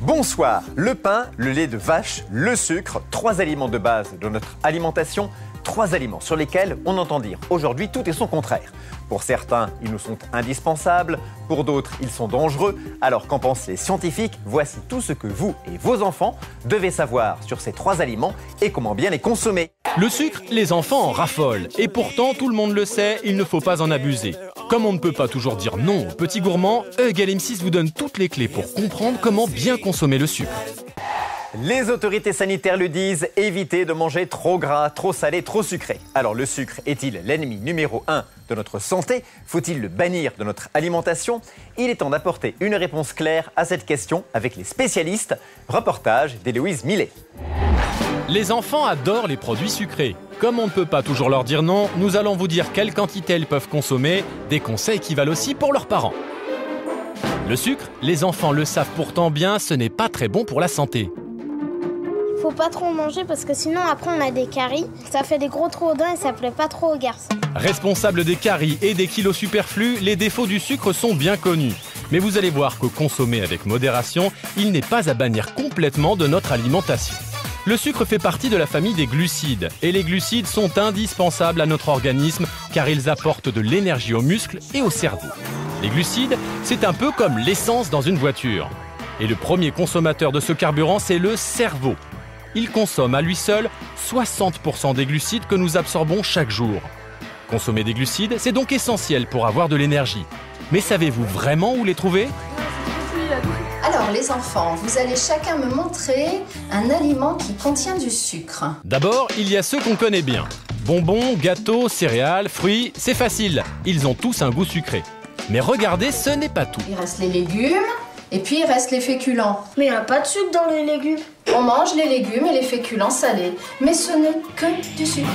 Bonsoir, le pain, le lait de vache, le sucre, 3 aliments de base de notre alimentation, 3 aliments sur lesquels on entend dire aujourd'hui tout et son contraire. Pour certains, ils nous sont indispensables, pour d'autres, ils sont dangereux. Alors qu'en pensent les scientifiques? Voici tout ce que vous et vos enfants devez savoir sur ces 3 aliments et comment bien les consommer. Le sucre, les enfants en raffolent. Et pourtant, tout le monde le sait, il ne faut pas en abuser. Comme on ne peut pas toujours dire non aux petits gourmands, Eugel M6 vous donne toutes les clés pour comprendre comment bien consommer le sucre. Les autorités sanitaires le disent, évitez de manger trop gras, trop salé, trop sucré. Alors le sucre est-il l'ennemi numéro 1 de notre santé? Faut-il le bannir de notre alimentation? Il est temps d'apporter une réponse claire à cette question avec les spécialistes. Reportage d'Héloïse Millet. Les enfants adorent les produits sucrés. Comme on ne peut pas toujours leur dire non, nous allons vous dire quelle quantité ils peuvent consommer, des conseils qui valent aussi pour leurs parents. Le sucre, les enfants le savent pourtant bien, ce n'est pas très bon pour la santé. Faut pas trop manger parce que sinon après on a des caries. Ça fait des gros trous aux dents et ça plaît pas trop aux garçons. Responsable des caries et des kilos superflus, les défauts du sucre sont bien connus. Mais vous allez voir que consommer avec modération, il n'est pas à bannir complètement de notre alimentation. Le sucre fait partie de la famille des glucides. Et les glucides sont indispensables à notre organisme car ils apportent de l'énergie aux muscles et au cerveau. Les glucides, c'est un peu comme l'essence dans une voiture. Et le premier consommateur de ce carburant, c'est le cerveau. Il consomme à lui seul 60% des glucides que nous absorbons chaque jour. Consommer des glucides, c'est donc essentiel pour avoir de l'énergie. Mais savez-vous vraiment où les trouver ? Alors les enfants, vous allez chacun me montrer un aliment qui contient du sucre. D'abord, il y a ceux qu'on connaît bien. Bonbons, gâteaux, céréales, fruits, c'est facile. Ils ont tous un goût sucré. Mais regardez, ce n'est pas tout. Il reste les légumes et puis il reste les féculents. Mais il n'y a pas de sucre dans les légumes. On mange les légumes et les féculents salés, mais ce n'est que du sucre.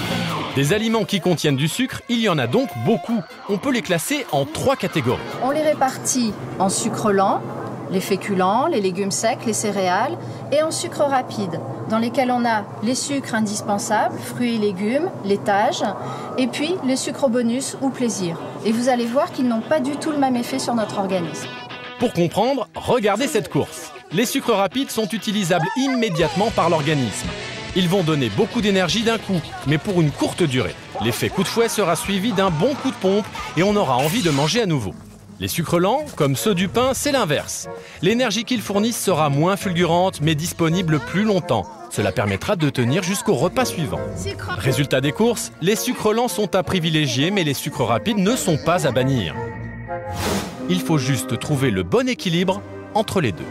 Des aliments qui contiennent du sucre, il y en a donc beaucoup. On peut les classer en 3 catégories. On les répartit en sucre lent, les féculents, les légumes secs, les céréales, et en sucre rapide, dans lesquels on a les sucres indispensables, fruits et légumes, laitage, et puis les sucres bonus ou plaisir. Et vous allez voir qu'ils n'ont pas du tout le même effet sur notre organisme. Pour comprendre, regardez cette course. Les sucres rapides sont utilisables immédiatement par l'organisme. Ils vont donner beaucoup d'énergie d'un coup, mais pour une courte durée. L'effet coup de fouet sera suivi d'un bon coup de pompe et on aura envie de manger à nouveau. Les sucres lents, comme ceux du pain, c'est l'inverse. L'énergie qu'ils fournissent sera moins fulgurante, mais disponible plus longtemps. Cela permettra de tenir jusqu'au repas suivant. Résultat des courses, les sucres lents sont à privilégier, mais les sucres rapides ne sont pas à bannir. Il faut juste trouver le bon équilibre entre les deux.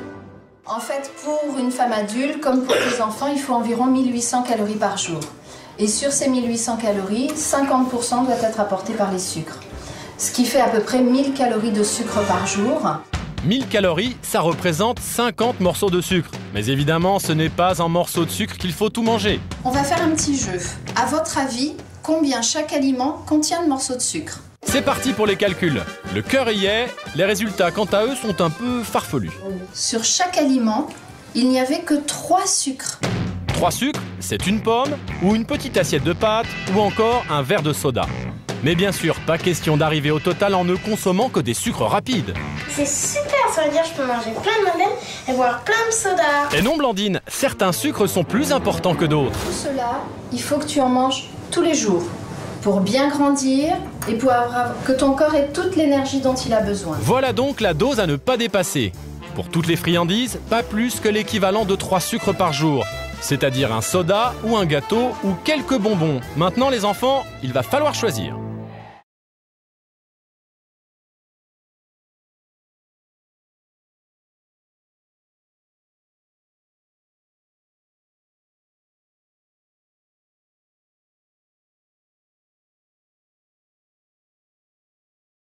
En fait, pour une femme adulte, comme pour les enfants, il faut environ 1800 calories par jour. Et sur ces 1800 calories, 50% doit être apporté par les sucres. Ce qui fait à peu près 1000 calories de sucre par jour. 1000 calories, ça représente 50 morceaux de sucre. Mais évidemment, ce n'est pas en morceaux de sucre qu'il faut tout manger. On va faire un petit jeu. À votre avis, combien chaque aliment contient de morceaux de sucre ? C'est parti pour les calculs. Le cœur y est, les résultats quant à eux sont un peu farfelus. Sur chaque aliment, il n'y avait que 3 sucres. 3 sucres, c'est une pomme, ou une petite assiette de pâtes, ou encore un verre de soda. Mais bien sûr, pas question d'arriver au total en ne consommant que des sucres rapides. C'est super, ça veut dire que je peux manger plein de madeleines et boire plein de soda. Et non Blandine, certains sucres sont plus importants que d'autres. Tout cela, il faut que tu en manges tous les jours pour bien grandir et pour que ton corps ait toute l'énergie dont il a besoin. Voilà donc la dose à ne pas dépasser. Pour toutes les friandises, pas plus que l'équivalent de 3 sucres par jour. C'est-à-dire un soda ou un gâteau ou quelques bonbons. Maintenant les enfants, il va falloir choisir.